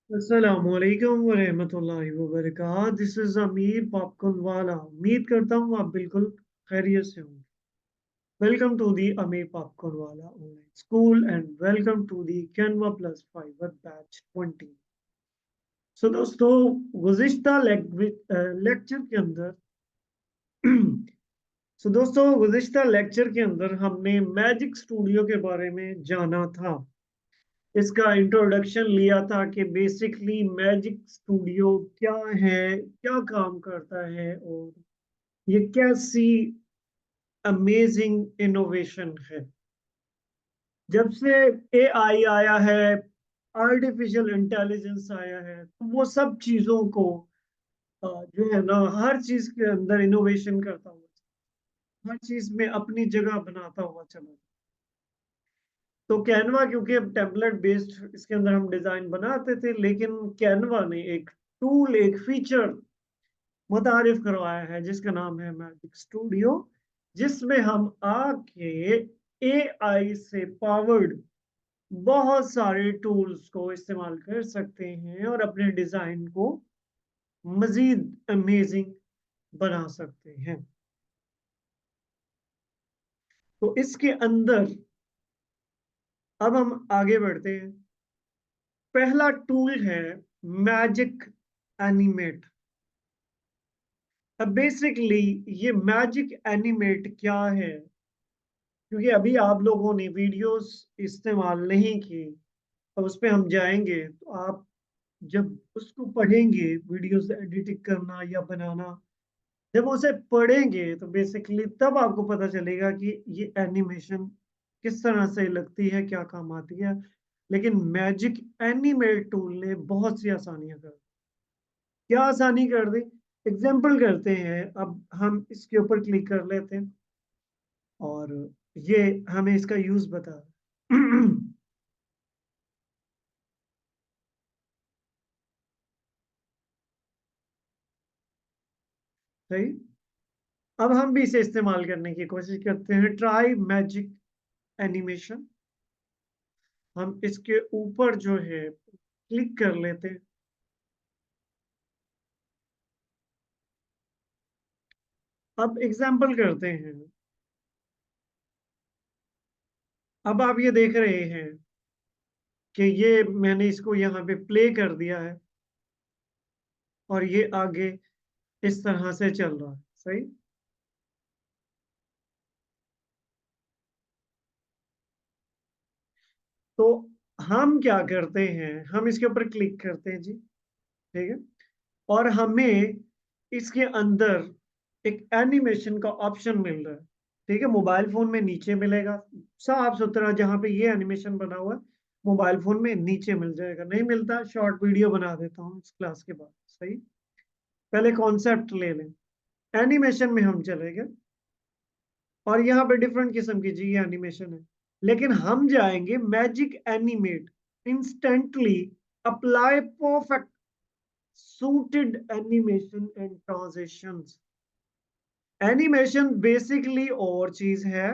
अस्सलामुअलैकुम वरहमतुल्लाहि वबरकातुहू। This is अमीर पॉपकॉर्न वाला। उम्मीद करता हूँ आप बिल्कुल खैरियत से होंगे। Welcome to the Amir Popcorn Walla online school and welcome to the Canva plus Fiverr batch 20। So दोस्तों, गुज़िश्ता लेक्चर के अंदर गुज़िश्ता लेक्चर के अंदर हमने मैजिक स्टूडियो के बारे में जाना था। इसका इंट्रोडक्शन लिया था कि बेसिकली मैजिक स्टूडियो क्या है, क्या काम करता है और ये कैसी अमेजिंग इनोवेशन है। जब से एआई आया है, आर्टिफिशियल इंटेलिजेंस आया है, तो वो सब चीजों को जो है ना, हर चीज के अंदर इनोवेशन करता हुआ, हर चीज में अपनी जगह बनाता हुआ चला। तो कैनवा क्योंकि अब टेम्पलेट बेस्ड इसके अंदर हम डिजाइन बनाते थे, लेकिन कैनवा ने एक टूल, एक फीचर मुतारिफ करवाया है जिसका नाम है मैजिक स्टूडियो, जिसमें हम आके एआई से पावर्ड बहुत सारे टूल्स को इस्तेमाल कर सकते हैं और अपने डिजाइन को मजीद अमेजिंग बना सकते हैं। तो इसके अंदर अब हम आगे बढ़ते हैं। पहला टूल है मैजिक एनिमेट। अब बेसिकली ये मैजिक एनिमेट क्या है, क्योंकि अभी आप लोगों ने वीडियोस इस्तेमाल नहीं की, अब उस पे हम जाएंगे तो आप जब उसको पढ़ेंगे, वीडियोस एडिटिंग करना या बनाना, जब उसे पढ़ेंगे तो बेसिकली तब आपको पता चलेगा कि ये एनिमेशन किस तरह से लगती है, क्या काम आती है। लेकिन मैजिक एनिमेट टूल ने बहुत सी आसानियां कर दी। क्या आसानी कर दी, एग्जाम्पल करते हैं। अब हम इसके ऊपर क्लिक कर लेते हैं और ये हमें इसका यूज बता सही। अब हम भी इसे इस्तेमाल करने की कोशिश करते हैं। Try magic animation. हम इसके ऊपर जो है क्लिक कर लेते हैं। अब एग्जाम्पल करते हैं। अब आप ये देख रहे हैं कि ये मैंने इसको यहाँ पे प्ले कर दिया है और ये आगे इस तरह से चल रहा है। सही। तो हम क्या करते हैं, हम इसके ऊपर क्लिक करते हैं जी। ठीक है। और हमें इसके अंदर एक एनिमेशन का ऑप्शन मिल रहा है। ठीक है, मोबाइल फोन में नीचे मिलेगा, साफ सुथरा जहां पे ये एनिमेशन बना हुआ है, मोबाइल फोन में नीचे मिल जाएगा। नहीं मिलता, शॉर्ट वीडियो बना देता हूँ इस क्लास के बाद। सही। पहले कॉन्सेप्ट ले लें। एनिमेशन में हम चले गए और यहाँ पे डिफरेंट किस्म की जी एनिमेशन है, लेकिन हम जाएंगे magic animate, instantly apply perfect suited animation and transitions। Animation basically और चीज है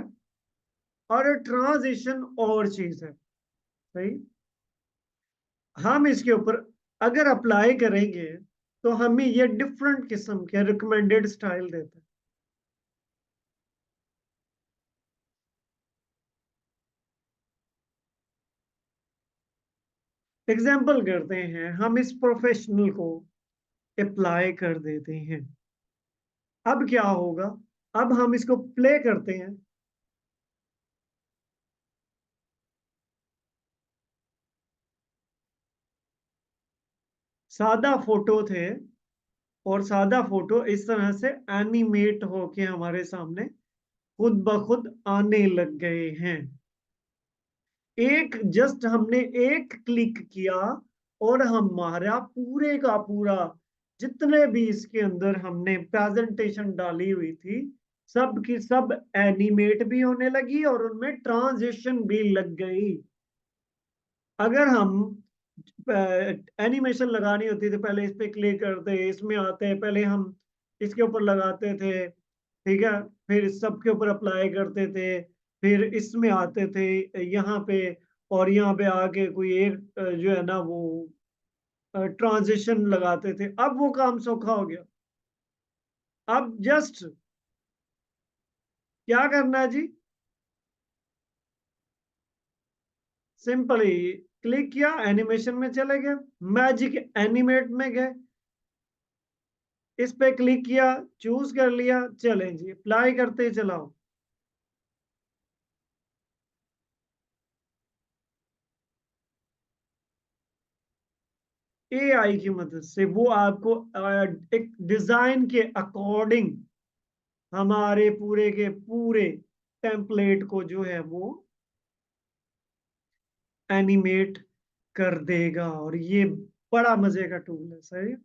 और ट्रांजिशन और चीज है। सही। हम इसके ऊपर अगर अप्लाई करेंगे तो हमें ये डिफरेंट किस्म के रिकमेंडेड स्टाइल देता है। एग्जाम्पल करते हैं, हम इस प्रोफेशनल को अप्लाई कर देते हैं। अब क्या होगा, अब हम इसको प्ले करते हैं। सादा फोटो थे और सादा फोटो इस तरह से एनिमेट होके हमारे सामने खुद ब खुद आने लग गए हैं। एक जस्ट हमने एक क्लिक किया और हमारा पूरे का पूरा, जितने भी इसके अंदर हमने प्रेजेंटेशन डाली हुई थी, सब की सब एनिमेट भी होने लगी और उनमें ट्रांजिशन भी लग गई। अगर हम एनिमेशन लगानी होती थी, पहले इस पे क्लिक करते, इसमें आते, पहले हम इसके ऊपर लगाते थे। ठीक है। फिर सबके ऊपर अप्लाई करते थे, फिर इसमें आते थे यहाँ पे, और यहाँ पे आके कोई एक जो है ना वो ट्रांजिशन लगाते थे, अब वो काम सौखा हो गया। अब जस्ट क्या करना है जी, सिंपली क्लिक किया, एनिमेशन में चले गए, मैजिक एनिमेट में गए, इस पे क्लिक किया, चूज कर लिया, चलें जी अप्लाई करते चलाओ। एआई की मदद से वो आपको एक डिजाइन के अकॉर्डिंग हमारे पूरे के पूरे टेम्पलेट को जो है वो एनिमेट कर देगा, और ये बड़ा मजे का टूल है, सही।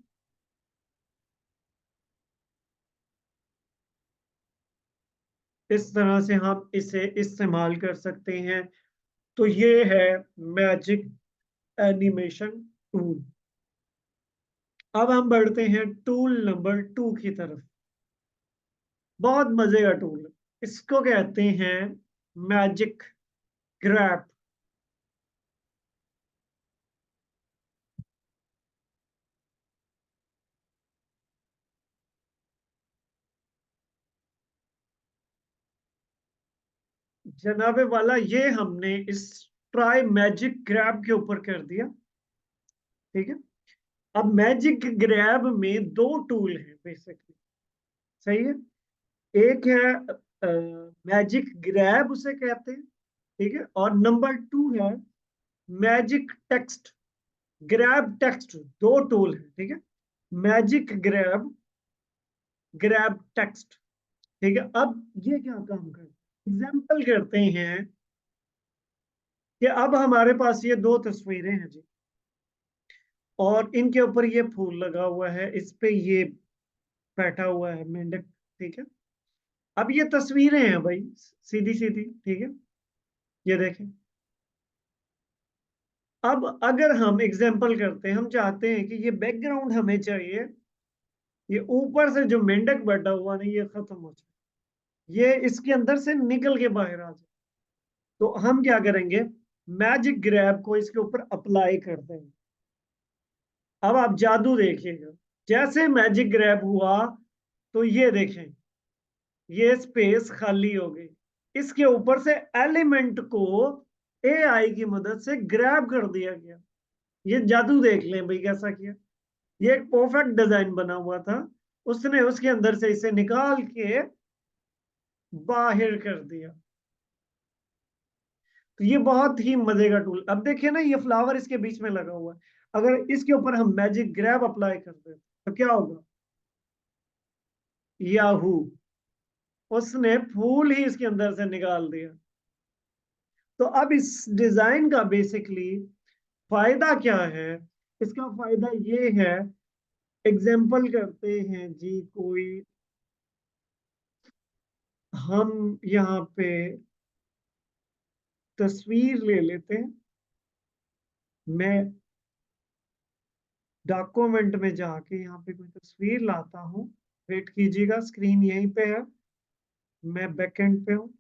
इस तरह से हम इसे इस्तेमाल कर सकते हैं। तो ये है मैजिक एनिमेशन टूल। अब हम बढ़ते हैं टूल नंबर 2 की तरफ। बहुत मजे का टूल है, इसको कहते हैं मैजिक ग्रैप। जनाबे वाला, ये हमने इस ट्राई मैजिक ग्रैब के ऊपर कर दिया। ठीक है। अब मैजिक ग्रैब में दो टूल हैं बेसिकली, सही है। एक है मैजिक ग्रैब उसे कहते हैं, ठीक है, और नंबर 2 है मैजिक टेक्स्ट। ग्रैब टेक्स्ट, दो टूल है, ठीक है। मैजिक ग्रैब, ग्रैब टेक्स्ट, ठीक है। अब ये क्या काम करते हैं, एग्जाम्पल करते हैं कि अब हमारे पास ये दो तस्वीरें हैं जी, और इनके ऊपर ये फूल लगा हुआ है, इस पे ये बैठा हुआ है मेंढक, ठीक है। अब ये तस्वीरें हैं भाई, सीधी सीधी, ठीक है। ये देखें। अब अगर हम एग्जाम्पल करते हैं, हम चाहते हैं कि ये बैकग्राउंड हमें चाहिए, ये ऊपर से जो मेंढक बैठा हुआ ना ये खत्म हो जाए, ये इसके अंदर से निकल के बाहर आ जाए। तो हम क्या करेंगे, मैजिक ग्रैब को इसके ऊपर अप्लाई कर देंगे। अब आप जादू देखिएगा, जैसे मैजिक ग्रैब हुआ तो ये देखें, ये स्पेस खाली हो गई, इसके ऊपर से एलिमेंट को एआई की मदद से ग्रैब कर दिया गया। ये जादू देख लें भाई कैसा किया। ये एक परफेक्ट डिजाइन बना हुआ था, उसने उसके अंदर से इसे निकाल के बाहर कर दिया। तो ये बहुत ही मजे का टूल। अब देखिए ना, ये फ्लावर इसके बीच में लगा हुआ है, अगर इसके ऊपर हम मैजिक ग्रैब अप्लाई करते हैं तो क्या होगा, याहू, उसने फूल ही इसके अंदर से निकाल दिया। तो अब इस डिजाइन का बेसिकली फायदा क्या है, इसका फायदा ये है, एग्जाम्पल करते हैं जी कोई, हम यहाँ पे तस्वीर ले लेते हैं। मैं डॉक्यूमेंट में जाके यहाँ पे कोई तस्वीर लाता हूँ, वेट कीजिएगा, स्क्रीन यहीं पे है, मैं बैकएंड पे हूँ।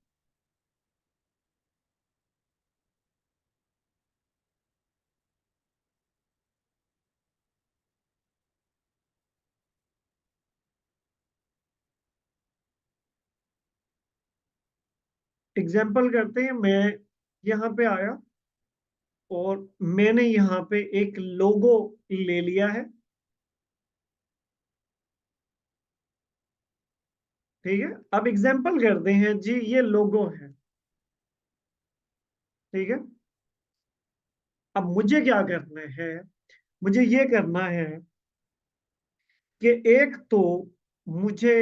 एग्जाम्पल करते हैं, मैं यहाँ पे आया और मैंने यहाँ पे एक लोगो ले लिया है, ठीक है। अब एग्जाम्पल करते हैं जी, ये लोगो है, ठीक है। अब मुझे क्या करना है, मुझे ये करना है कि एक तो मुझे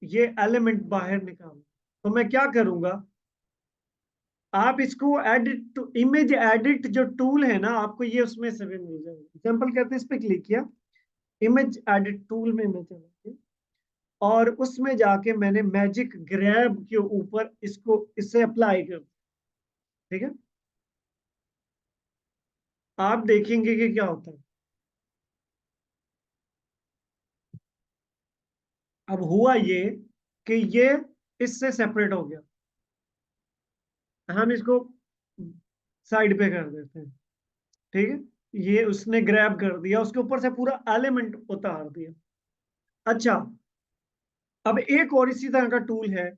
ये एलिमेंट बाहर निकालना, तो मैं क्या करूंगा, आप इसको एडिट टू इमेज एडिट जो टूल है ना, आपको ये उसमें से भी मिल जाएगा। एग्जाम्पल करते हैं, इस पे क्लिक किया, इमेज एडिट टूल में मैं चला गया, और उसमें जाके मैंने मैजिक ग्रैब के ऊपर इसको इससे अप्लाई कर, ठीक है। आप देखेंगे कि क्या होता है। अब हुआ ये कि ये इससे सेपरेट हो गया, हम इसको साइड पे कर देते हैं, ठीक है। ये उसने ग्रैब कर दिया, उसके ऊपर से पूरा एलिमेंट उतार दिया। अच्छा, अब एक और इसी तरह का टूल है।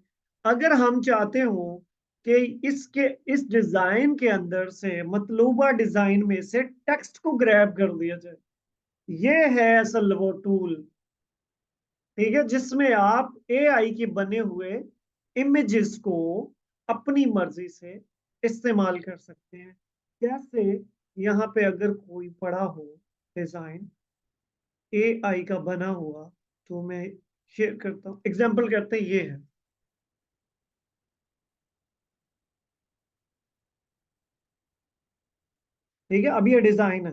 अगर हम चाहते हो कि इसके इस डिजाइन के अंदर से मतलूबा डिजाइन में से टेक्स्ट को ग्रैब कर दिया जाए, ये है असल वो टूल। ठीक है, जिसमें आप एआई के बने हुए इमेजेस को अपनी मर्जी से इस्तेमाल कर सकते हैं। कैसे? यहाँ पे अगर कोई पड़ा हो डिजाइन एआई का बना हुआ, तो मैं शेयर करता हूँ। एग्जांपल करते हैं, ये है। ठीक है, अब ये डिजाइन है।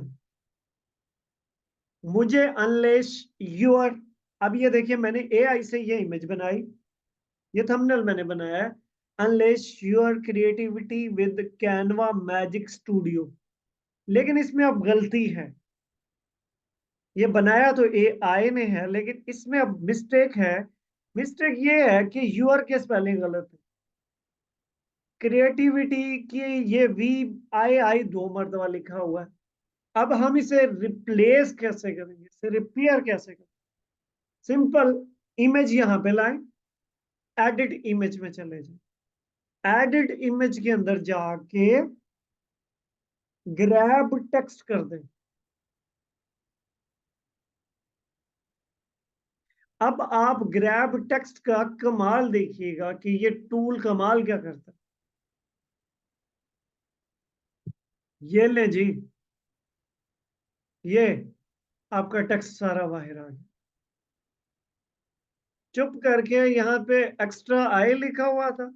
मुझे अनलेश यूर, अब ये देखिए, मैंने एआई से ये इमेज बनाई, ये थंबनेल मैंने बनाया है। Unleash your creativity with Canva magic studio, लेकिन इसमें अब गलती है। ये बनाया तो एआई ने है, लेकिन इसमें अब मिस्टेक है। मिस्टेक ये है कि यूर के स्पेलिंग गलत है। क्रिएटिविटी की ये VII 2 मरतबा लिखा हुआ है। अब हम इसे रिप्लेस कैसे करेंगे, इसे रिपेयर कैसे करेंगे? सिंपल, इमेज यहां पे लाएं, एडिट इमेज में चले जाए, एडिट इमेज के अंदर जाके ग्रैब टेक्स्ट कर दें। अब आप ग्रैब टेक्स्ट का कमाल देखिएगा कि ये टूल कमाल क्या करता है। ये ले जी, ये आपका टेक्स्ट सारा बाहर आ गया। चुप करके यहाँ पे एक्स्ट्रा आई लिखा हुआ था,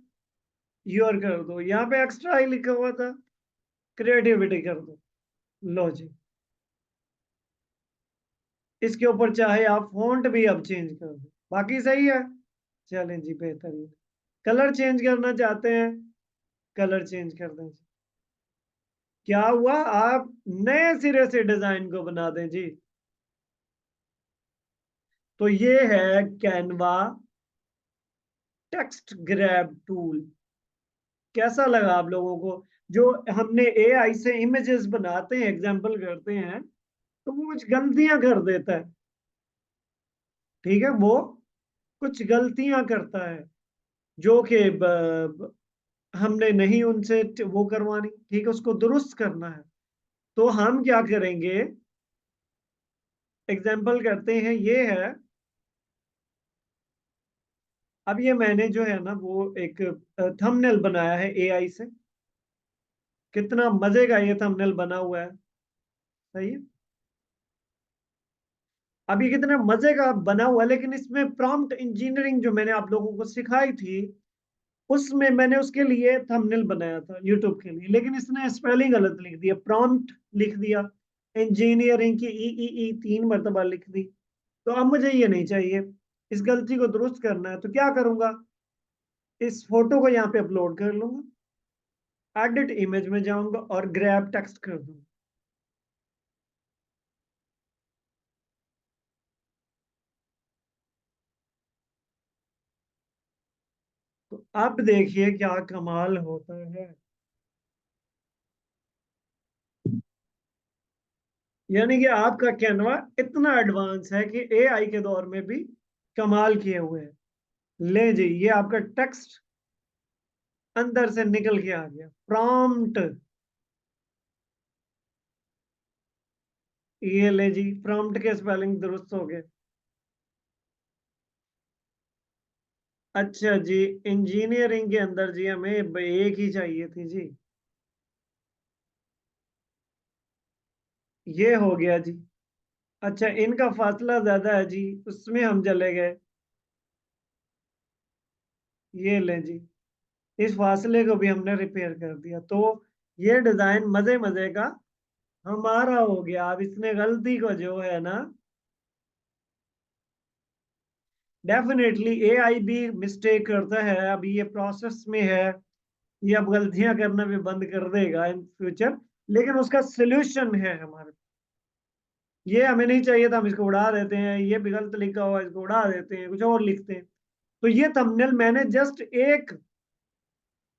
योर कर दो। यहाँ पे एक्स्ट्रा आई लिखा हुआ था, क्रिएटिविटी कर दो। लो जी, इसके ऊपर चाहे आप फॉन्ट भी अब चेंज कर दो, बाकी सही है। चलें जी, बेहतरीन। कलर चेंज करना चाहते हैं, कलर चेंज कर दें जी। क्या हुआ, आप नए सिरे से डिजाइन को बना दें जी। तो ये है कैनवा टेक्स्ट ग्रैब टूल। कैसा लगा आप लोगों को? जो हमने एआई से इमेजेस बनाते हैं, एग्जांपल करते हैं, तो वो कुछ गलतियां कर देता है। ठीक है, वो कुछ गलतियां करता है जो कि हमने नहीं उनसे वो करवानी। ठीक है, उसको दुरुस्त करना है। तो हम क्या करेंगे, एग्जांपल करते हैं, ये है। अब ये मैंने जो है ना वो एक थंबनेल बनाया है एआई से। कितना मजे का ये थंबनेल बना हुआ है, सही है। अब ये कितना मजे का बना हुआ है, लेकिन इसमें प्रॉम्प्ट इंजीनियरिंग जो मैंने आप लोगों को सिखाई थी, उसमें मैंने उसके लिए थंबनेल बनाया था यूट्यूब के लिए, लेकिन इसने स्पेलिंग गलत लिख दिया, प्रॉम्प्ट लिख दिया, इंजीनियरिंग की ई 3 मरतबा लिख दी। तो अब मुझे ये नहीं चाहिए, इस गलती को दुरुस्त करना है। तो क्या करूंगा, इस फोटो को यहाँ पे अपलोड कर लूंगा, एडिट इमेज में जाऊंगा और ग्रैब टेक्स्ट कर दूंगा। तो अब देखिए क्या कमाल होता है। यानी कि आपका कैनवा इतना एडवांस है कि एआई के दौर में भी कमाल किए हुए हैं। ले जी, ये आपका टेक्स्ट अंदर से निकल के आ गया, प्रॉम्प्ट। ये ले जी, प्रॉम्प्ट के स्पेलिंग दुरुस्त हो गए। अच्छा जी, इंजीनियरिंग के अंदर जी हमें एक ही चाहिए थी जी। ये हो गया जी। अच्छा, इनका फासला ज्यादा है जी, उसमें हम चले गए। ये ले जी, इस फासले को भी हमने रिपेयर कर दिया। तो ये डिजाइन मजे मजे का हमारा हो गया। अब इसने गलती को जो है ना, डेफिनेटली एआई भी मिस्टेक करता है, अभी ये प्रोसेस में है। ये अब गलतियां करना भी बंद कर देगा इन फ्यूचर, लेकिन उसका सोल्यूशन है हमारे। ये हमें नहीं चाहिए था, हम इसको उड़ा देते हैं। ये भी गलत लिखा हुआ है, इसको उड़ा देते हैं, कुछ और लिखते हैं। तो ये थंबनेल मैंने जस्ट एक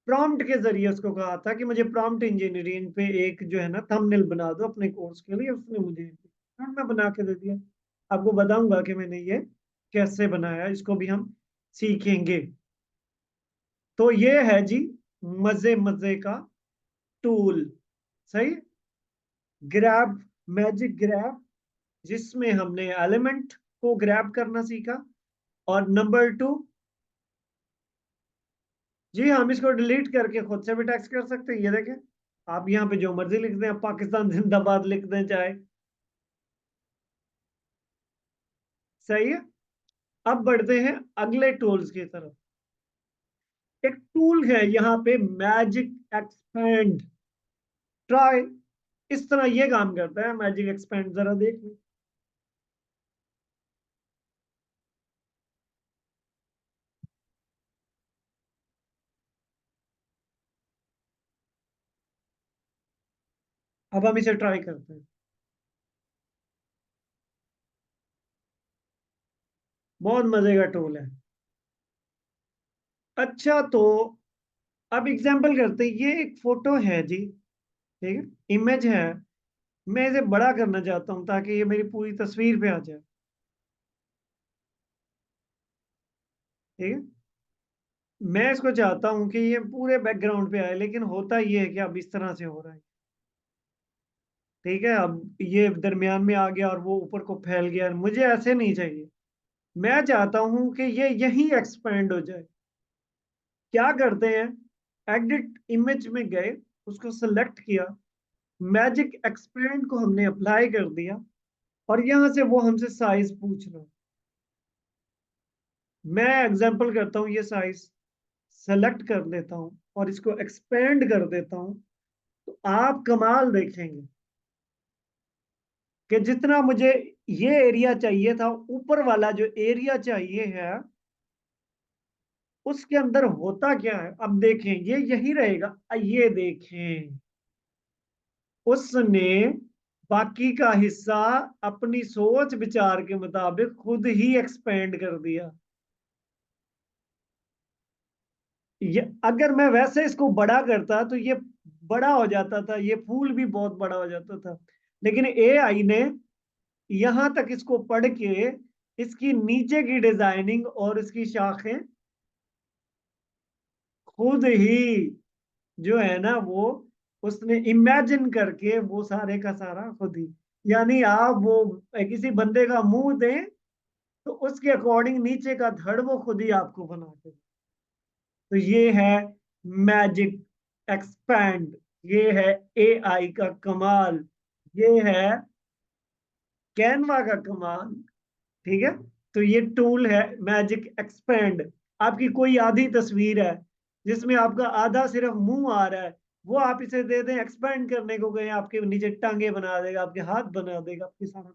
प्रॉम्प्ट के जरिए उसको कहा था कि मुझे प्रॉम्प्ट इंजीनियरिंग पे एक जो है ना थंबनेल बना दो अपने कोर्स के लिए, उसने मुझे मैं बना के दे दिया। आपको बताऊंगा कि मैंने ये कैसे बनाया, इसको भी हम सीखेंगे। तो ये है जी मजे मजे का टूल, सही। ग्रैब, मैजिक ग्रैब, जिसमें हमने एलिमेंट को ग्रैब करना सीखा। और नंबर 2, जी हम इसको डिलीट करके खुद से भी टेक्स्ट कर सकते हैं। ये देखें, आप यहाँ पे जो मर्जी लिख दें, आप पाकिस्तान जिंदाबाद लिख दें चाहे, सही है। अब बढ़ते हैं अगले टूल्स की तरफ। एक टूल है यहाँ पे मैजिक एक्सपेंड। ट्राई, इस तरह ये काम करता है मैजिक एक्सपेंड, जरा देख लो। अब हम इसे ट्राई करते हैं। बहुत मजे का टूल है। अच्छा, तो अब एग्जांपल करते हैं। ये एक फोटो है जी, ठीक है, इमेज है। मैं इसे बड़ा करना चाहता हूं ताकि ये मेरी पूरी तस्वीर पे आ जाए, ठीक है। मैं इसको चाहता हूं कि ये पूरे बैकग्राउंड पे आए, लेकिन होता ये है कि अब इस तरह से हो रहा है, ठीक है। अब ये दरमियान में आ गया और वो ऊपर को फैल गया, मुझे ऐसे नहीं चाहिए। मैं चाहता हूं कि ये यही एक्सपेंड हो जाए। क्या करते हैं, एडिट इमेज में गए, उसको सेलेक्ट किया, मैजिक एक्सपेंड को हमने अप्लाई कर दिया, और यहां से वो हमसे साइज पूछ रहा है। मैं एग्जांपल करता हूं, ये साइज सेलेक्ट कर लेता हूं और इसको एक्सपेंड कर देता हूं। तो आप कमाल देखेंगे कि जितना मुझे ये एरिया चाहिए था, ऊपर वाला जो एरिया चाहिए है, उसके अंदर होता क्या है। अब देखें, ये यही रहेगा। ये देखें, उसने बाकी का हिस्सा अपनी सोच विचार के मुताबिक खुद ही एक्सपेंड कर दिया। ये अगर मैं वैसे इसको बड़ा करता तो ये बड़ा हो जाता था, ये फूल भी बहुत बड़ा हो जाता था। लेकिन एआई ने यहां तक इसको पढ़ के इसकी नीचे की डिजाइनिंग और इसकी शाखें खुद ही जो है ना, वो उसने इमेजिन करके वो सारे का सारा खुद ही, यानी आप वो किसी बंदे का मुंह दें तो उसके अकॉर्डिंग नीचे का धड़ वो खुद ही आपको बना के। तो ये है मैजिक एक्सपैंड, ये है एआई का कमाल, ये है कैनवा का कमाल, ठीक है। तो ये टूल है मैजिक एक्सपैंड। आपकी कोई आधी तस्वीर है जिसमें आपका आधा सिर्फ मुंह आ रहा है, वो आप इसे दे दें एक्सपैंड करने को गए, आपके नीचे टांगे बना देगा, आपके हाथ बना देगा, आपके सारा।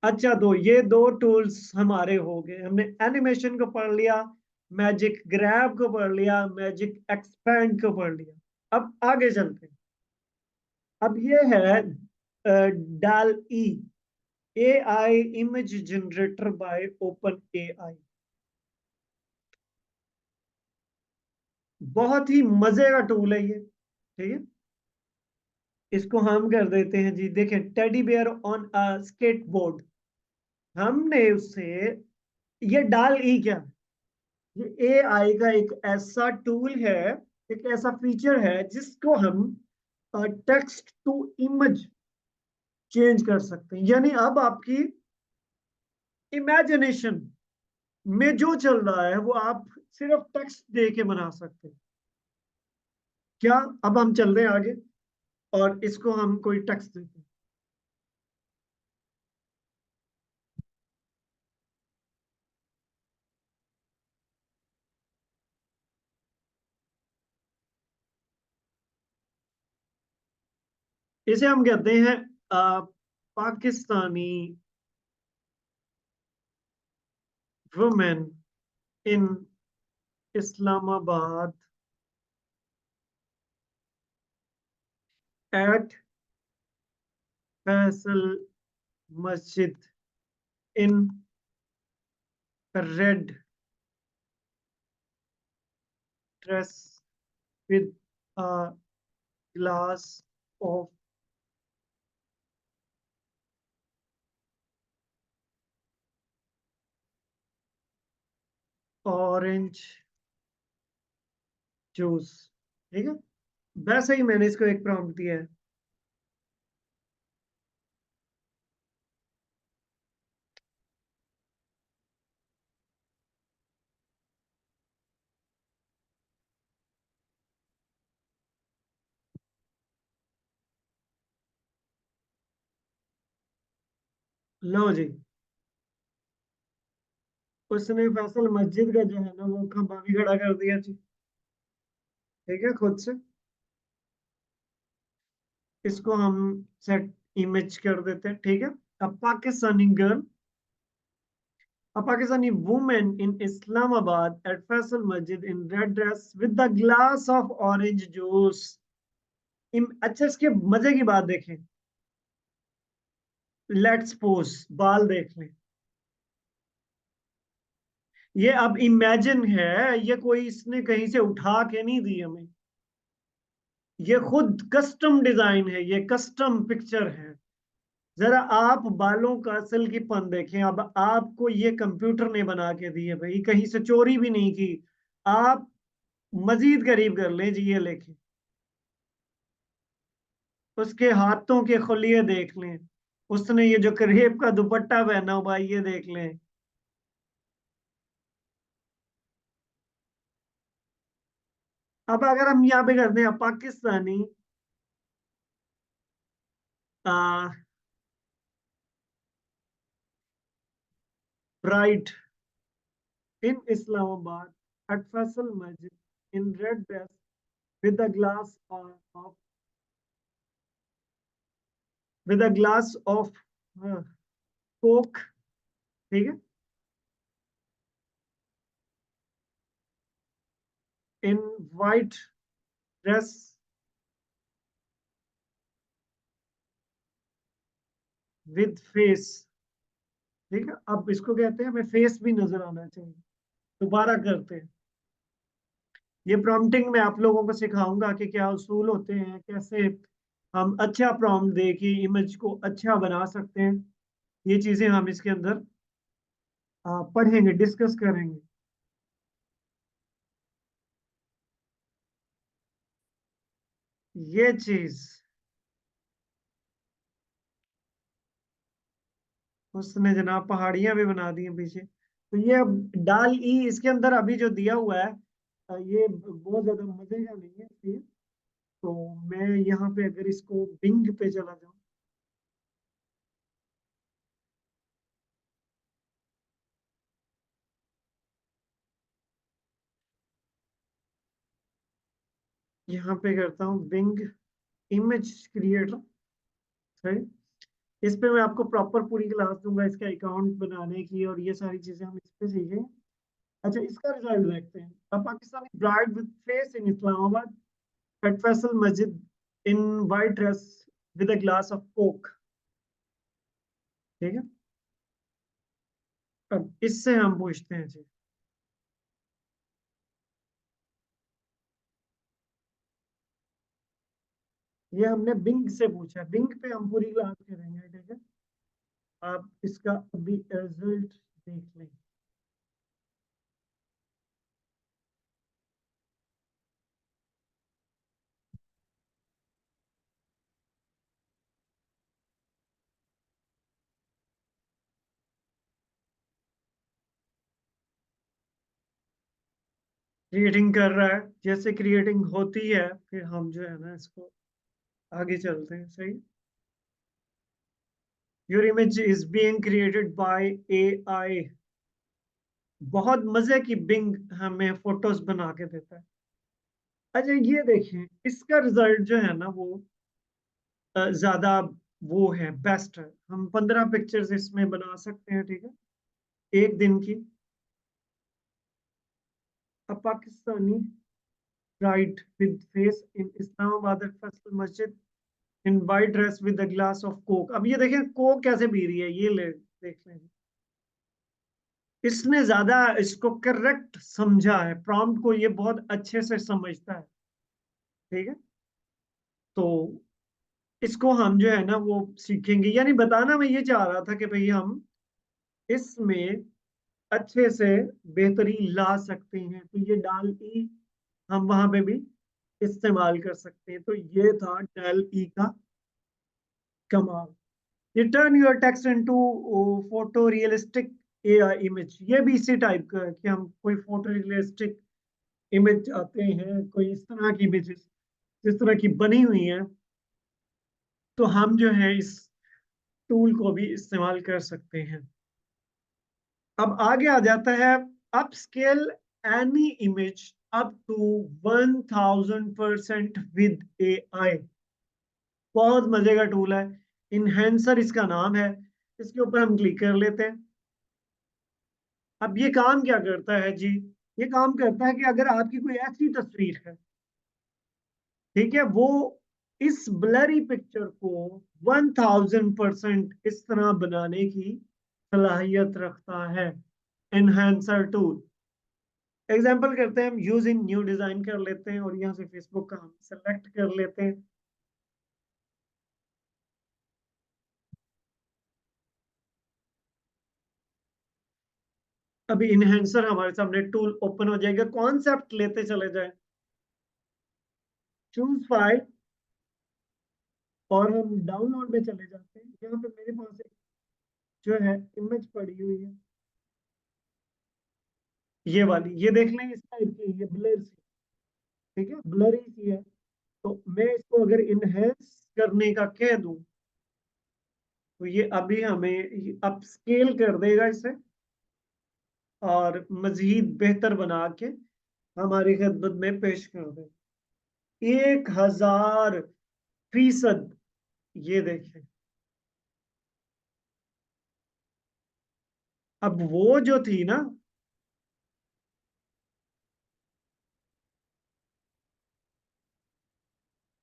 अच्छा, तो ये दो टूल्स हमारे हो गए। हमने एनिमेशन को पढ़ लिया, मैजिक ग्रैब को पढ़ लिया, मैजिक एक्सपैंड को पढ़ लिया। अब आगे चलते हैं। अब ये है डाल ई, ए आई इमेज जनरेटर बाय ओपन ए आई। बहुत ही मजे का टूल है ये, ठीक है। इसको हम कर देते हैं जी, देखें, teddy bear on a skateboard. हमने उससे, ये डाल ई क्या है? ये एआई का एक ऐसा टूल है, एक ऐसा फीचर है जिसको हम टेक्स्ट टू इमेज चेंज कर सकते हैं। यानी अब आपकी इमेजिनेशन में जो चल रहा है वो आप सिर्फ टेक्स्ट दे के बना सकते हैं। क्या, अब हम चल रहे हैं आगे और इसको हम कोई टेक्स्ट देते हैं। इसे हम कहते हैं Pakistani women in Islamabad at Faisal Masjid in red dress with a glass of orange juice. ठीक है, वैसे ही मैंने इसको एक प्रॉम्प्ट दिया है। लो जी, उसने फैसल मस्जिद का जो है ना वो खंभा भी खड़ा कर दिया जी। ठीक है, खुद से। इसको हम सेट इमेज कर देते हैं। ठीक है, a Pakistani girl, a Pakistani woman in Islamabad at Faisal Masjid in red dress with the glass of orange juice। अच्छा, इसके मजे की बात देखें। लेट्स पोज, बाल देख लें। ये अब इमेजिन है, ये कोई इसने कहीं से उठा के नहीं दी हमें। ये खुद कस्टम डिजाइन है, ये कस्टम पिक्चर है। जरा आप बालों का असल की पन देखें। अब आपको ये कंप्यूटर ने बना के दी है भाई, कहीं से चोरी भी नहीं की। आप मजीद करीब कर लें जी, ये लेके उसके हाथों के खुलिये देख लें। उसने ये जो करेब का दुपट्टा पहना हुआ है, ये देख लें। अब अगर हम यहाँ पे करते हैं Pakistani bride in Islamabad at Faisal Masjid in red dress with a glass of with a glass of uh, coke। ठीक है, in white dress with face। ठीक है, अब इसको कहते हैं हमें फेस भी नजर आना चाहिए। दोबारा करते हैं। ये प्रॉम्प्टिंग में आप लोगों को सिखाऊंगा कि क्या उसूल होते हैं, कैसे हम अच्छा प्रॉम्प्ट दे के इमेज को अच्छा बना सकते हैं। ये चीजें हम इसके अंदर पढ़ेंगे, डिस्कस करेंगे। ये चीज उसने जनाब पहाड़ियां भी बना दी हैं पीछे। तो ये अब डाल ई इसके अंदर अभी जो दिया हुआ है, ये बहुत ज्यादा मजे का नहीं है ये। तो मैं यहाँ पे अगर इसको बिंग पे चला जाऊं, यहाँ पे करता हूँ बिंग इमेज क्रिएटर। सही, इस पे मैं आपको प्रॉपर पूरी क्लास दूंगा इसका अकाउंट बनाने की, और ये सारी चीजें हम इस पे सीखेंगे। अच्छा, इसका रिजल्ट देखते हैं। अब Pakistani bride with face in Islamabad at Faisal Masjid in white dress with a glass of Coke. ठीक है, अब इससे हम पूछते हैं जी। ये हमने बिंग से पूछा, बिंग पे हम पूरी क्लास करेंगे। ठीक है, आप इसका अभी रिजल्ट देख लें। क्रिएटिंग कर रहा है, जैसे क्रिएटिंग होती है फिर हम जो है ना इसको आगे चलते हैं। सही, your image is being created by AI. बहुत मजे की बिंग हमें फोटोज बना के देता है। अच्छा, ये देखें, इसका रिजल्ट जो है ना वो ज्यादा वो है, बेस्ट है। हम 15 पिक्चर्स इसमें बना सकते हैं। ठीक है, एक दिन की। A Pakistani bride with face in Islamabad Faisal Masjid in white dress with a glass of Coke. अब ये देखें कोक कैसे पी रही है, ये ले देख लें। इसने ज्यादा इसको करेक्ट समझा है, प्रॉम्प्ट को ये बहुत अच्छे से समझता है। ठीक है, तो इसको हम जो है ना वो सीखेंगे, यानी बताना मैं ये चाह रहा था कि भाई हम इसमें अच्छे से बेहतरी ला सकते हैं, तो ये डाल ई हम वहां पे भी इस्तेमाल कर सकते हैं। तो ये था डेल ई का कमाल। ये turn your text into photo realistic image, ये भी इसी टाइप का है कि हम कोई फोटो रियलिस्टिक इमेज चाहते हैं, कोई इस तरह की इमेजेस जिस तरह की बनी हुई है, तो हम जो है इस टूल को भी इस्तेमाल कर सकते हैं। अब आगे आ जाता है upscale any image up to 1000% with AI. बहुत मजे का टूल है, इनहेंसर इसका नाम है। इसके ऊपर हम क्लिक कर लेते हैं। अब ये काम क्या करता है जी? ये काम करता है कि अगर आपकी कोई ऐसी तस्वीर है, ठीक है, वो इस ब्लरी पिक्चर को 1000% इस तरह बनाने की सलाहियत रखता है, एनहांसर टूल। एग्जाम्पल करते हैं, हम यूजिंग न्यू डिजाइन कर लेते हैं और यहाँ से फेसबुक का हम सेलेक्ट कर लेते हैं। अभी इनहेंसर हमारे सामने टूल ओपन हो जाएगा, कॉन्सेप्ट लेते चले जाए, चूज फाइल, और हम डाउनलोड में चले जाते हैं। यहाँ पे मेरे पास एक जो है इमेज पड़ी हुई है, ये वाली, ये देख लें इस टाइप की, ये ब्लर सी, ठीक है, ब्लरी सी है। तो मैं इसको अगर इनहेंस करने का कह दूं, तो ये अभी हमें अपस्केल कर देगा इसे, और मजीद बेहतर बना के हमारी खिदमत में पेश कर दे। 1000%। ये देखें, अब वो जो थी ना,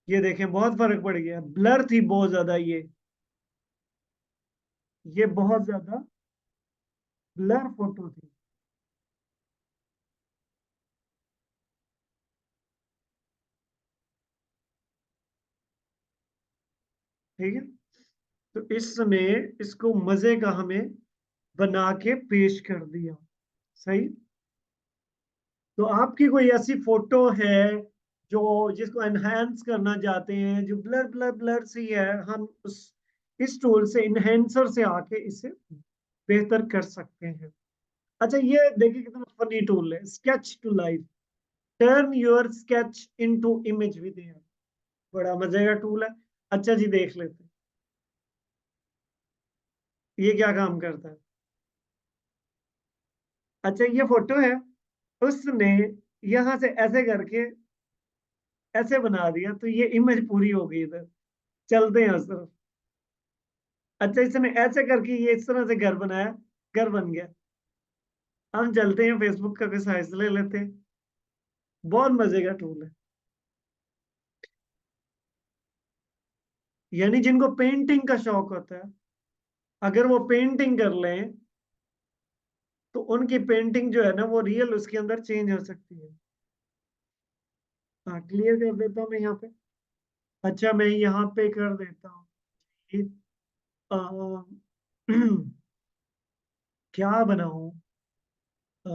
ये देखें बहुत फर्क पड़ गया, ब्लर थी बहुत ज्यादा, ये बहुत ज्यादा ब्लर फोटो थी। ठीक है, तो इसने इसको मजे का हमें बना के पेश कर दिया। सही। तो आपकी कोई ऐसी फोटो है जो जिसको एनहांस करना चाहते हैं, जो ब्लर ब्लर ब्लर सी है, हम उस इस टूल से, इनहेंसर से आके इसे बेहतर कर सकते हैं। अच्छा, ये देखिए कितना फनी टूल है, sketch to life, turn your sketch into image with AI. बड़ा मजे का टूल है। अच्छा जी, देख लेते हैं ये क्या काम करता है। अच्छा, ये फोटो है, उसने यहां से ऐसे करके ऐसे बना दिया, तो ये इमेज पूरी हो गई इधर। चलते हैं उस तरफ। अच्छा, इसने ऐसे करके ये इस तरह से घर बनाया, घर बन गया। हम चलते हैं फेसबुक का कोई साइज ले लेते हैं। बहुत मजे का टूल है। यानी जिनको पेंटिंग का शौक होता है, अगर वो पेंटिंग कर लें, तो उनकी पेंटिंग जो है ना वो रियल उसके अंदर चेंज हो सकती है। हाँ, क्लियर कर देता हूँ मैं यहाँ पे। अच्छा, मैं यहाँ पे कर देता हूँ ये, अ, क्या बनाऊं? अ,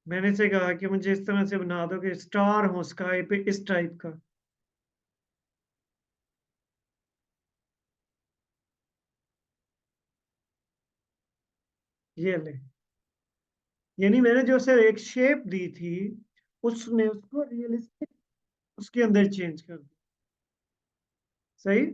मैंने से कहा कि मुझे इस तरह से बना दो कि स्टार हो स्काई पे, इस टाइप का। ये ले, यानी मैंने जो उसे एक शेप दी थी, उसने उसको रियलिस्टिक उसके अंदर चेंज कर दिया। सही।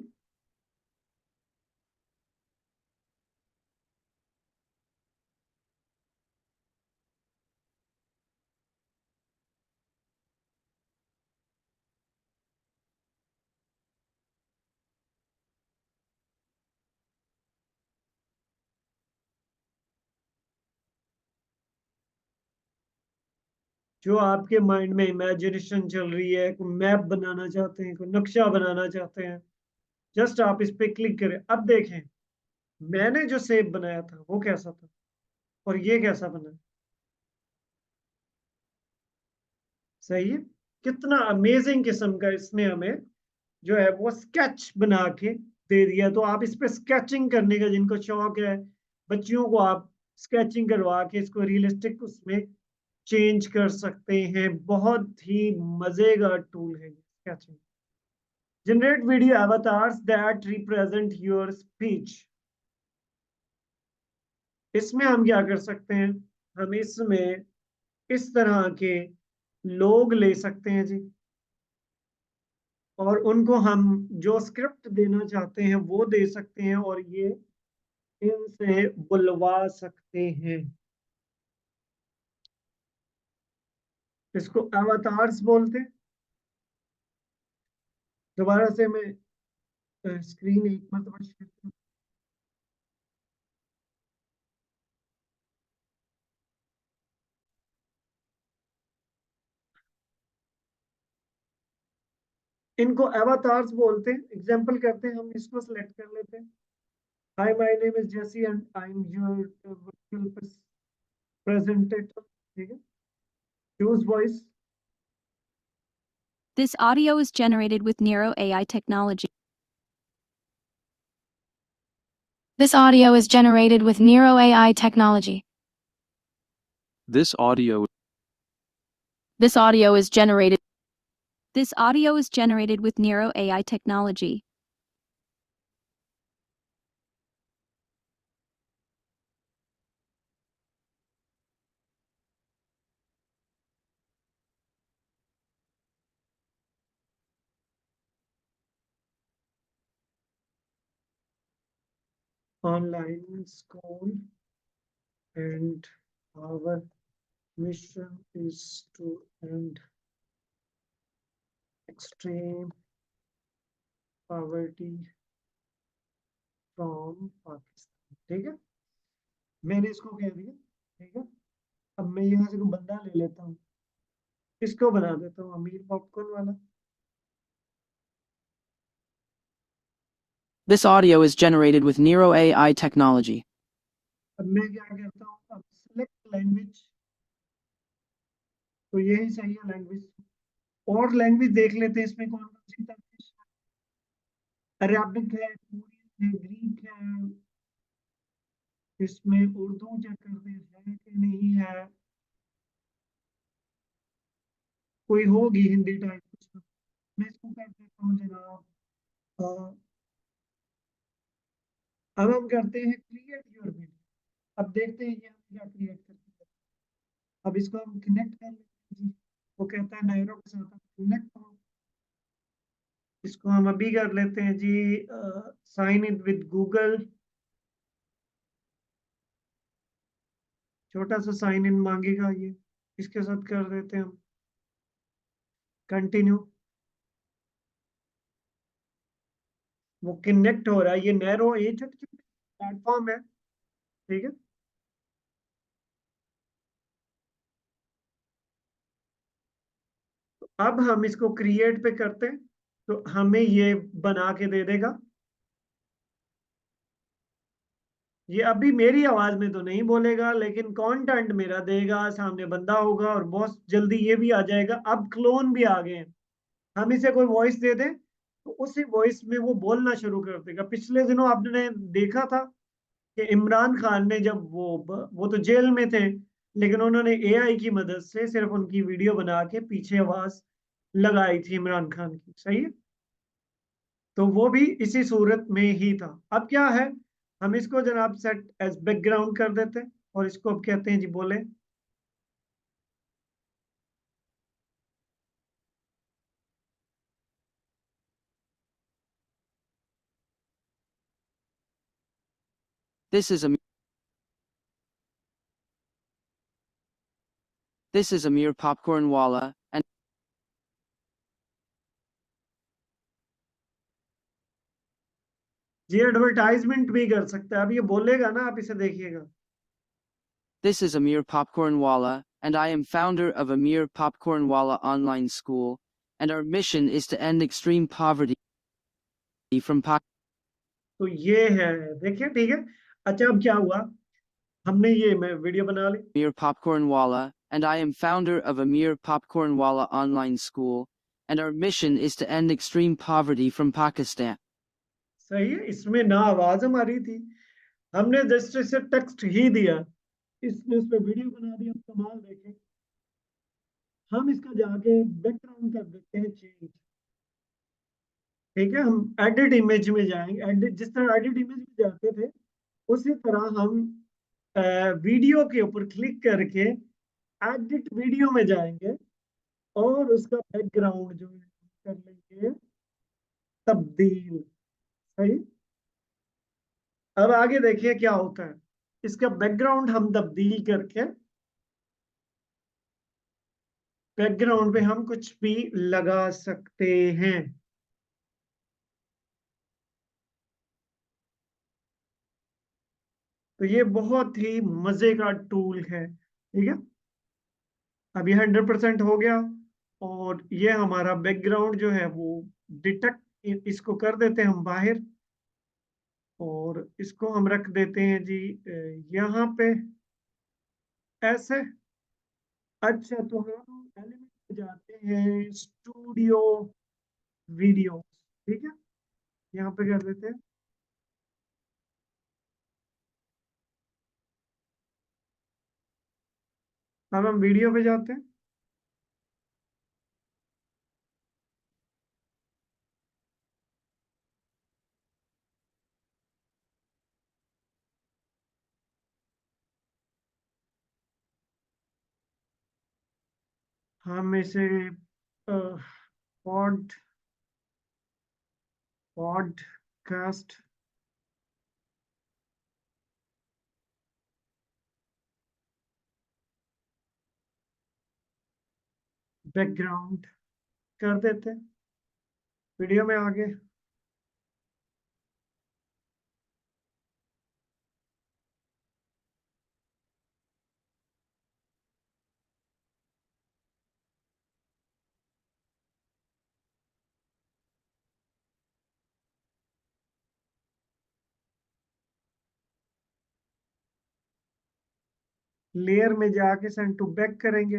जो आपके माइंड में इमेजिनेशन चल रही है, कोई मैप बनाना चाहते हैं, कोई नक्शा बनाना चाहते हैं, जस्ट आप इस पे क्लिक करें। अब देखें, मैंने जो शेप बनाया था वो कैसा था और ये कैसा बना। सही है। कितना अमेजिंग किस्म का इसने हमें जो है वो स्केच बना के दे दिया। तो आप इस पे स्केचिंग करने का जिनको शौक है, बच्चियों को आप स्केचिंग करवा के इसको रियलिस्टिक उसमें चेंज कर सकते हैं। बहुत ही मजे का टूल है sketching. Generate video avatars that represent your speech. इसमें हम क्या कर सकते हैं, हम इसमें इस तरह के लोग ले सकते हैं जी, और उनको हम जो स्क्रिप्ट देना चाहते हैं वो दे सकते हैं और ये इनसे बुलवा सकते हैं। इसको अवतार्स बोलते हैं। दोबारा से मैं स्क्रीन एक मरतबा शेयर करूं। इनको अवतार्स बोलते हैं। एग्जांपल करते हैं, हम इसको सिलेक्ट कर लेते हैं। Hi, my name is Jessie and I am your virtual presenter. ठीक है, choose voice. This audio is generated with Nero AI technology. This audio is generated with Nero AI technology. This audio This audio is generated. This audio is generated with Nero AI technology. Online school, and our mission is to end extreme poverty from Pakistan. ठीक है, मैंने इसको कह दिया। ठीक है, अब मैं यहाँ से कोई बंदा ले लेता हूँ, इसको बना देता हूँ अमीर पॉपकॉर्न वाला। This audio is generated with Nero AI technology. अब मैं क्या करता हूँ, अब सिलेक्ट लैंग्वेज, तो यही सही है लैंग्वेज। और लैंग्वेज देख लेते हैं इसमें कौन कौन सी टर्किश, अरबिक है, कोरियन है, ग्रीक है, इसमें उर्दू चेक करते हैं कि नहीं है, कोई होगी हिंदी टाइप कुछ। मैं इसको कर देता हूँ जनाब। अब हम करते हैं क्रिएट योर वीडियो। अब देखते हैं ये हम क्या क्रिएट करते हैं। अब इसको हम कनेक्ट कर लेते हैं जी। वो कहता है नायरो के साथ कनेक्ट हो। इसको हम अभी कर लेते हैं जी, साइन इन विद गूगल। छोटा सा साइन इन मांगेगा ये, इसके साथ कर देते हैं हम कंटिन्यू। वो कनेक्ट हो रहा है, ये नैरो, ये छोटे छोटे प्लेटफॉर्म है। ठीक है, तो अब हम इसको क्रिएट पे करते हैं, तो हमें ये बना के दे देगा। ये अभी मेरी आवाज में तो नहीं बोलेगा, लेकिन कंटेंट मेरा देगा, सामने बंदा होगा और बहुत जल्दी ये भी आ जाएगा। अब क्लोन भी आ गए हैं। हम इसे कोई वॉइस दे दें तो उसी वॉइस में वो बोलना शुरू कर देगा। पिछले दिनों आपने देखा था कि इमरान खान ने जब वो तो जेल में थे, लेकिन उन्होंने एआई की मदद से सिर्फ उनकी वीडियो बना के पीछे आवाज लगाई थी इमरान खान की। सही है, तो वो भी इसी सूरत में ही था। अब क्या है, हम इसको जनाब सेट एज बैकग्राउंड कर देते हैं और इसको अब कहते हैं जी बोले। This is Amir Popcorn Walla, and जी एडवर्टाइजमेंट भी कर सकता है। अब ये बोलेगा ना, आप इसे देखिएगा। this is Amir Popcorn Walla, and I am founder of Amir Popcornwala Online School, and our mission is to end extreme poverty from तो ये है, देखिए, ठीक है। अच्छा, अब क्या हुआ, हमने ये मैं वीडियो बना ली। Amir Popcornwala, and I am founder of Amir Popcornwala Online School, and our mission is to end extreme poverty from Pakistan. सही है, इसमें ना आवाज हमारी थी, हमने जस्ट इसे टेक्स्ट ही दिया, इसने उस पर वीडियो बना दी। हम कमाल देखें, हम इसका जाके बैकग्राउंड कर देते हैं चेंज। ठीक है, हम एडिट इमेज में जाएंगे, एडिट जिस तरह एडिट इमेज में जाते थे उसी तरह हम वीडियो के ऊपर क्लिक करके एडिट वीडियो में जाएंगे और उसका बैकग्राउंड जो है कर लेंगे तब्दील। सही, अब आगे देखिए क्या होता है, इसका बैकग्राउंड हम तब्दील करके बैकग्राउंड पे हम कुछ भी लगा सकते हैं। तो ये बहुत ही मजे का टूल है। ठीक है, अभी 100% हो गया और ये हमारा बैकग्राउंड जो है वो डिटेक्ट, इसको कर देते हैं हम बाहर और इसको हम रख देते हैं जी यहाँ पे ऐसे। अच्छा, तो हम एलिमेंट में जाते हैं स्टूडियो वीडियो। ठीक है, यहाँ पे कर देते हैं, अब हम वीडियो पे जाते हैं। हम इसे पॉड पॉडकास्ट बैकग्राउंड कर देते हैं, वीडियो में आगे। लेयर में जाके सेंड टू बैक करेंगे।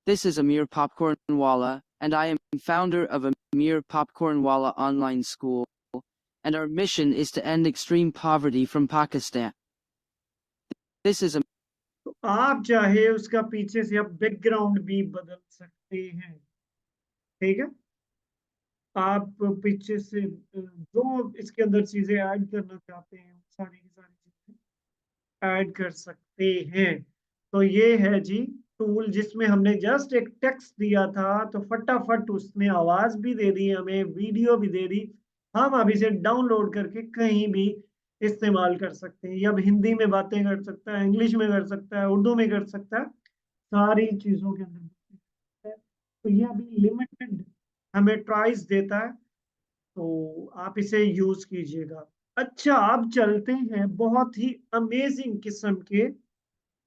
This is Amir Popcornwala, and I am founder of Amir Popcornwala Online School, and our mission is to end extreme poverty from Pakistan. This is a तो आप चाहे उसका पीछे से आप बैकग्राउंड भी बदल सकते हैं। ठीक है, आप पीछे से जो इसके अंदर चीजें ऐड करना चाहते हैं वो सारी की सारी चीजें ऐड कर सकते हैं। तो ये है जी टूल, जिसमें हमने जस्ट एक टेक्स्ट दिया था तो फटाफट उसने आवाज भी दे दी, हमें वीडियो भी दे दी। हम अब इसे डाउनलोड करके कहीं भी इस्तेमाल कर सकते हैं। ये अब हिंदी में बातें कर सकता है, इंग्लिश में कर सकता है, उर्दू में कर सकता है, सारी चीजों के अंदर। तो ये अभी लिमिटेड हमें ट्राइस देता है, तो आप इसे यूज कीजिएगा। अच्छा, अब चलते हैं बहुत ही अमेजिंग किस्म के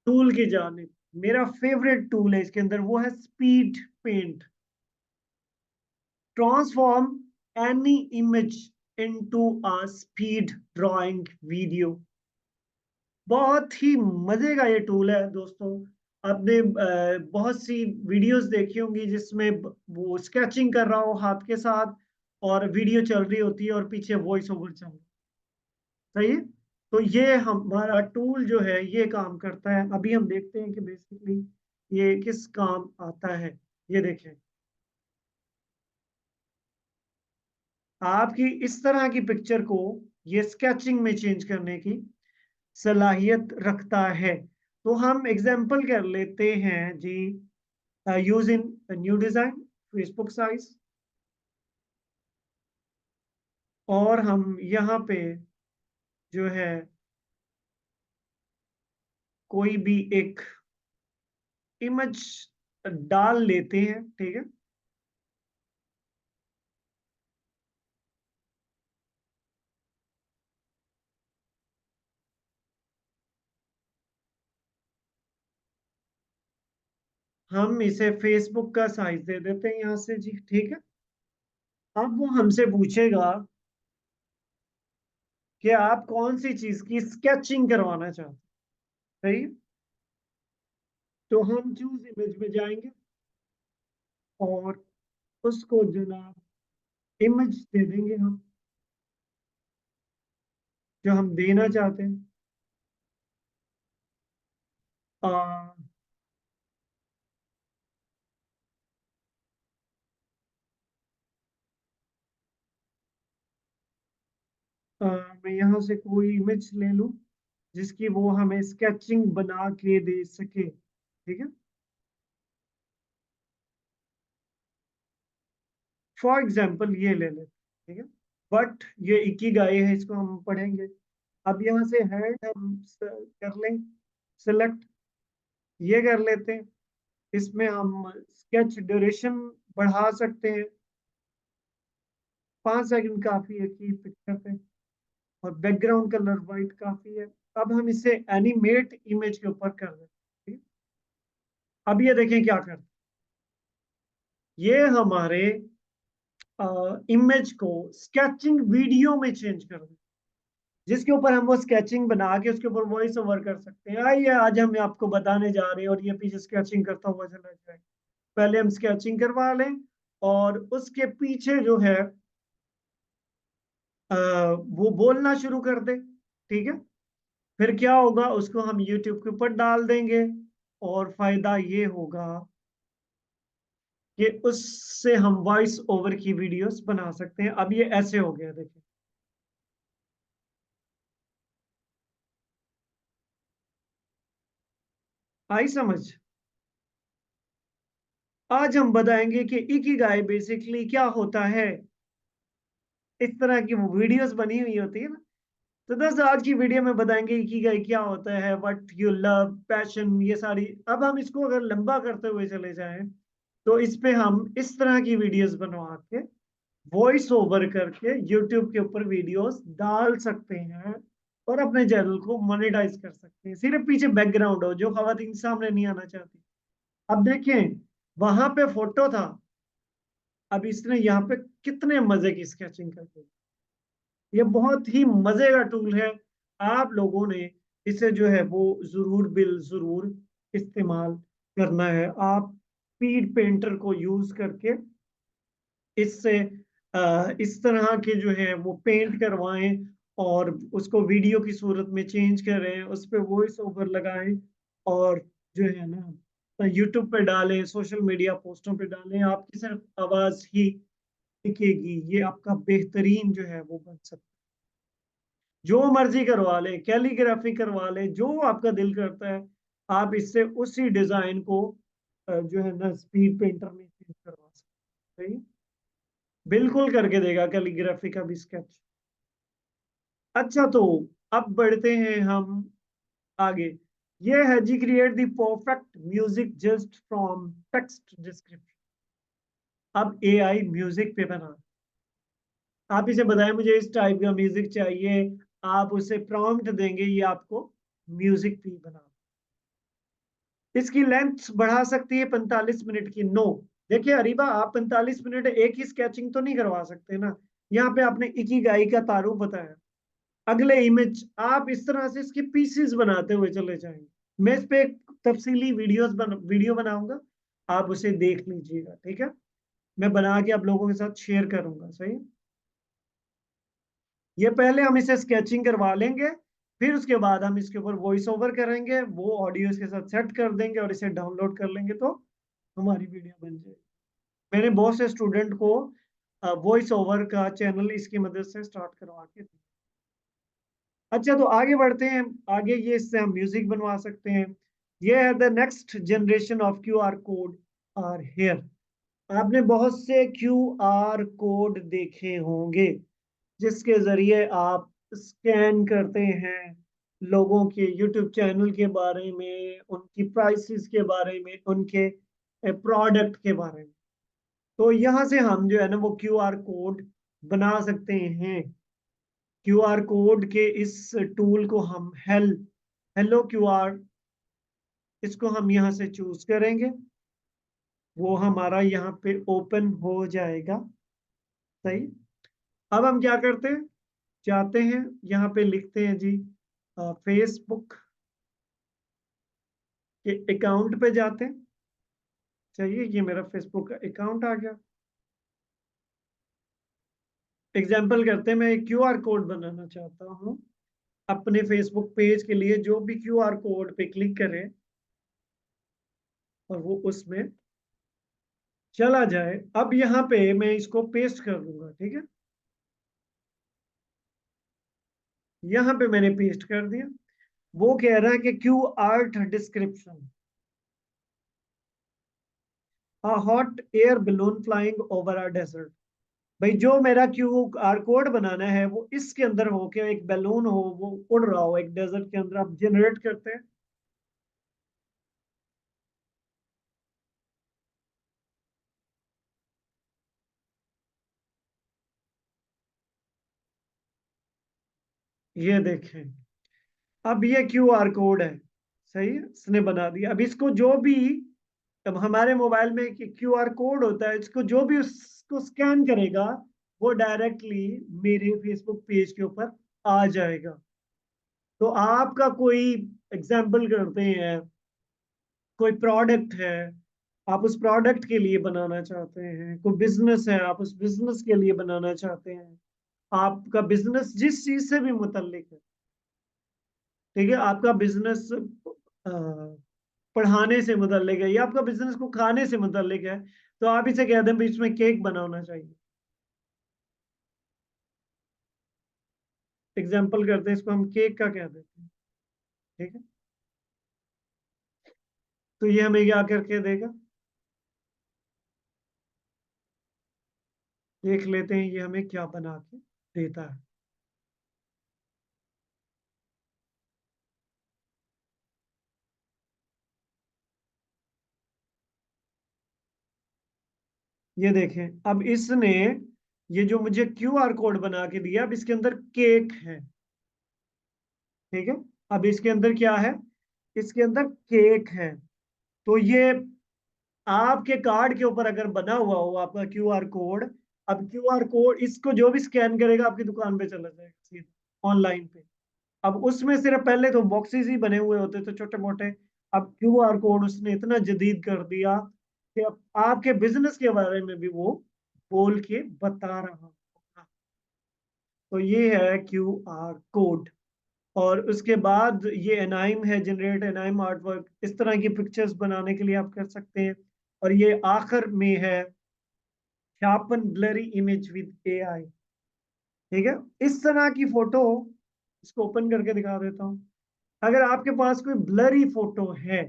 टूल की जानिब। मेरा फेवरेट टूल है इसके अंदर, वो है speed paint. Transform any image into a speed drawing video. बहुत ही मजे का ये टूल है दोस्तों। आपने बहुत सी वीडियोस देखी होंगी जिसमें वो स्केचिंग कर रहा हो हाथ के साथ और वीडियो चल रही होती है और पीछे वॉइस ओवर चल रहा है। सही है, तो ये हमारा टूल जो है ये काम करता है। अभी हम देखते हैं कि बेसिकली ये किस काम आता है। ये देखें, आपकी इस तरह की पिक्चर को ये स्केचिंग में चेंज करने की सलाहियत रखता है। तो हम एग्जांपल कर लेते हैं जी, using new design Facebook size, और हम यहाँ पे जो है कोई भी एक इमेज डाल लेते हैं। ठीक है, हम इसे फेसबुक का साइज दे देते हैं यहाँ से जी, ठीक है। अब वो हमसे पूछेगा कि आप कौन सी चीज की स्केचिंग करवाना चाहते हैं, सही। तो हम चूज इमेज में जाएंगे और उसको जनाब इमेज दे देंगे हम, जो हम देना चाहते हैं। आ, मैं यहाँ से कोई इमेज ले लूं जिसकी वो हमें स्केचिंग बना के दे सके, ठीक है। फॉर एग्जाम्पल ये ले लेते, ठीक है। बट ये इकिगाई है, इसको हम पढ़ेंगे। अब यहाँ से हैंड हम कर लें सिलेक्ट, ये कर लेते हैं। इसमें हम स्केच ड्यूरेशन बढ़ा सकते हैं, 5 सेकंड काफी है की पिक्चर पे, और बैकग्राउंड कलर वाइट काफी है। अब हम इसे एनिमेट इमेज के ऊपर कर दें, ठीक है? अब ये देखें क्या करते हैं। ये हमारे इमेज को स्केचिंग वीडियो में चेंज कर दें, जिसके ऊपर हम वो स्केचिंग बना के उसके ऊपर वॉइस ओवर कर सकते हैं। आइए आज हम आपको बताने जा रहे हैं, और ये पीछे स्केचिंग करता हुआ चला जाए। पहले हम स्केचिंग करवा लें और उसके पीछे जो है वो बोलना शुरू कर दे, ठीक है। फिर क्या होगा, उसको हम YouTube के ऊपर डाल देंगे, और फायदा ये होगा कि उससे हम वॉइस ओवर की वीडियोस बना सकते हैं। अब ये ऐसे हो गया, देखिए। आई समझ। आज हम बताएंगे कि इकिगाई बेसिकली क्या होता है। इस तरह की वो वीडियोस बनी हुई होती है ना। तो दोस्तों आज की वीडियो में बताएंगे इकिगाई क्या होता है, व्हाट यू लव, पैशन, ये सारी। अब हम इसको अगर लंबा करते हुए चले जाएं तो इस पे हम इस तरह की वीडियोस बनवा के वॉइस ओवर करके यूट्यूब के ऊपर वीडियोस डाल सकते हैं, और अपने चैनल को मोनेटाइज कर सकते हैं। सिर्फ पीछे बैकग्राउंड हो, जो खवातीन सामने नहीं आना चाहती। अब देखें, वहां पे फोटो था, अब इसने यहाँ पे कितने मजे की स्केचिंग कर दी। ये बहुत ही मजे का टूल है। आप लोगों ने इसे जो है वो जरूर इस्तेमाल करना है। आप स्पीड पेंटर को यूज करके इससे इस तरह के जो है वो पेंट करवाएं, और उसको वीडियो की सूरत में चेंज करें, उस पर वॉइस ओवर लगाएं, और जो है ना यूट्यूब पे डालें, सोशल मीडिया पोस्टों पे डालें। आपकी सिर्फ आवाज ही दिखेगी, ये आपका बेहतरीन जो है वो बन सकता है। जो मर्जी करवा लें, कैलीग्राफी करवा लें, जो आपका दिल करता है आप इससे उसी डिजाइन को जो है ना स्पीड पेंटर में चेंज करवा सकते हैं। बिल्कुल करके देगा कैलीग्राफी का भी स्केच। अच्छा, तो अब बढ़ते हैं हम आगे। ये है जी, create the perfect music just from text description. अब एआई म्यूजिक पे बना, आप इसे बताएं मुझे इस टाइप का म्यूजिक चाहिए, आप उसे प्रॉम्प्ट देंगे, ये आपको म्यूजिक भी बना। इसकी लेंथ बढ़ा सकती है 45 मिनट की, नो। देखिए अरीबा, आप 45 मिनट एक ही स्केचिंग तो नहीं करवा सकते ना। यहाँ पे आपने इकिगाई का तारुफ बताया। अगले इमेज आप इस तरह से इसके पीसेस बनाते हुए चले जाएंगे। मैं इस पे एक तफसीली वीडियो बनाऊंगा, आप उसे देख लीजिएगा, ठीक है। मैं बना के आप लोगों के साथ शेयर करूंगा, सही। ये पहले हम इसे स्केचिंग करवा लेंगे, फिर उसके बाद हम इसके ऊपर वॉइस ओवर करेंगे, वो ऑडियो इसके साथ सेट कर देंगे और इसे डाउनलोड कर लेंगे, तो हमारी वीडियो बन जाएगी। मैंने बहुत से स्टूडेंट को वॉइस ओवर का चैनल इसकी मदद से स्टार्ट करवा के दिया। अच्छा, तो आगे बढ़ते हैं। आगे ये इससे हम म्यूजिक बनवा सकते हैं। ये है the next generation of Q R code are here. आपने बहुत से क्यू आर कोड देखे होंगे, जिसके जरिए आप स्कैन करते हैं लोगों के यूट्यूब चैनल के बारे में, उनकी प्राइसेस के बारे में, उनके प्रोडक्ट के बारे में। तो यहाँ से हम जो है ना वो क्यू आर कोड बना सकते हैं। क्यू आर कोड के इस टूल को हम हेलो क्यू आर, इसको हम यहाँ से चूज करेंगे। वो हमारा यहाँ पे ओपन हो जाएगा। सही। अब हम क्या करते हैं, जाते हैं यहाँ पे लिखते हैं जी फेसबुक के अकाउंट पे जाते हैं। चाहिए, ये मेरा फेसबुक का अकाउंट आ गया। एग्जाम्पल करते हैं, मैं एक क्यूआर कोड बनाना चाहता हूँ अपने फेसबुक पेज के लिए। जो भी क्यूआर कोड पे क्लिक करे और वो उसमें चला जाए। अब यहाँ पे मैं इसको पेस्ट कर दूंगा, ठीक है। यहाँ पे मैंने पेस्ट कर दिया। वो कह रहा है कि Q art description, a hot air balloon flying over a desert. भाई जो मेरा क्यू आर कोड बनाना है वो इसके अंदर हो के एक बैलून हो, वो उड़ रहा हो एक डेजर्ट के अंदर, आप जनरेट करते हैं। ये देखें, अब ये क्यू आर कोड है। सही है, इसने बना दिया। अब इसको जो भी, अब हमारे मोबाइल में क्यू आर कोड होता है, इसको जो भी उसको स्कैन करेगा वो डायरेक्टली मेरे फेसबुक पेज के ऊपर आ जाएगा। तो आपका कोई, एग्जाम्पल करते हैं, कोई प्रोडक्ट है, आप उस प्रोडक्ट के लिए बनाना चाहते हैं। कोई बिजनेस है, आप उस बिजनेस के लिए बनाना चाहते हैं। आपका बिजनेस जिस चीज से भी मुतल्लिक है, ठीक है, आपका बिजनेस पढ़ाने से मुतल्लिक है या आपका बिजनेस को खाने से मुतल्लिक है, तो आप इसे कह दें भी इसमें केक बनाना चाहिए। एग्जाम्पल करते हैं, इसको हम केक का कह देते हैं, ठीक है। तो ये हमें क्या करके देगा, देख लेते हैं ये हमें क्या बना के देता है। ये देखें, अब इसने ये जो मुझे क्यू आर कोड बना के दिया, अब इसके अंदर केक है, ठीक है। अब इसके अंदर क्या है, इसके अंदर केक है। तो ये आपके कार्ड के ऊपर अगर बना हुआ हो आपका क्यू आर कोड, अब क्यू आर कोड इसको जो भी स्कैन करेगा आपकी दुकान पे चला जाएगा सीधा ऑनलाइन पे। अब उसमें सिर्फ पहले तो बॉक्सेस ही बने हुए होते थे छोटे मोटे, अब क्यू आर कोड उसने इतना जदीद कर दिया कि अब आपके बिजनेस के बारे में भी वो बोल के बता रहा होगा। तो ये है क्यू आर कोड। और उसके बाद ये एनाइम है, जनरेट एनाइम आर्टवर्क, इस तरह की पिक्चर्स बनाने के लिए आप कर सकते हैं। और ये आखिर में है sharpen blurry image with AI, ठीक है। इस तरह की फोटो, इसको ओपन करके दिखा देता हूँ। अगर आपके पास कोई ब्लरी फोटो है,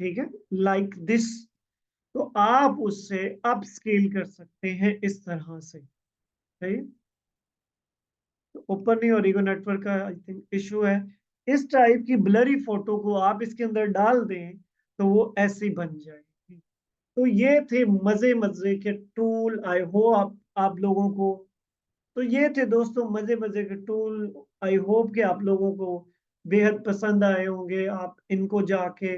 ठीक है, लाइक दिस, तो आप उससे अप स्केल कर सकते हैं इस तरह से। सही। तो ओपन नहीं हो रही, नेटवर्क का आई थिंक इशू है। इस टाइप की ब्लरी फोटो को आप इसके अंदर डाल दें तो वो ऐसी बन जाएगी। तो ये थे मजे मजे के टूल। आई होप आप लोगों को, तो ये थे दोस्तों मजे मजे के टूल। आई होप कि आप लोगों को बेहद पसंद आए होंगे। आप इनको जाके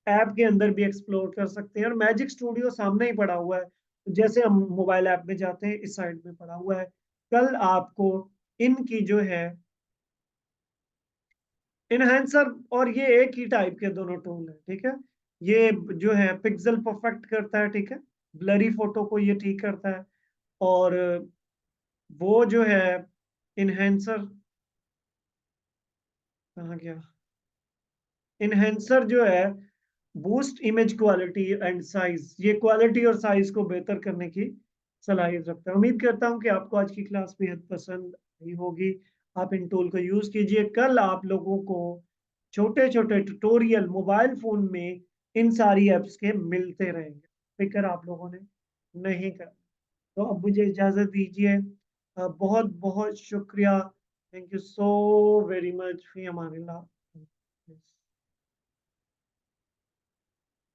ऐप के अंदर भी एक्सप्लोर कर सकते हैं। और मैजिक स्टूडियो सामने ही पड़ा हुआ है, जैसे हम मोबाइल ऐप में जाते हैं इस साइड में पड़ा हुआ है। कल आपको इनकी जो है इनहेंसर, और ये एक ही टाइप के दोनों टूल है, ठीक है। ये जो है पिक्सल परफेक्ट करता है, ठीक है, ब्लरी फोटो को ये ठीक करता है। और वो जो है इनहेंसर, कहाँ गया, इनहेंसर जो है boost image quality and size, ये क्वालिटी और साइज को बेहतर करने की सलाहियत रखता है। उम्मीद करता हूँ कि आपको आज की क्लास बेहद पसंद आई होगी। आप इन टूल को यूज कीजिए। कल आप लोगों को छोटे छोटे ट्यूटोरियल मोबाइल फोन में इन सारी एप्स के मिलते रहेंगे। फिक्र आप लोगों ने नहीं करना। तो अब मुझे इजाजत दीजिए। बहुत बहुत शुक्रिया। Thank you so very much फी अमानिल्लाह।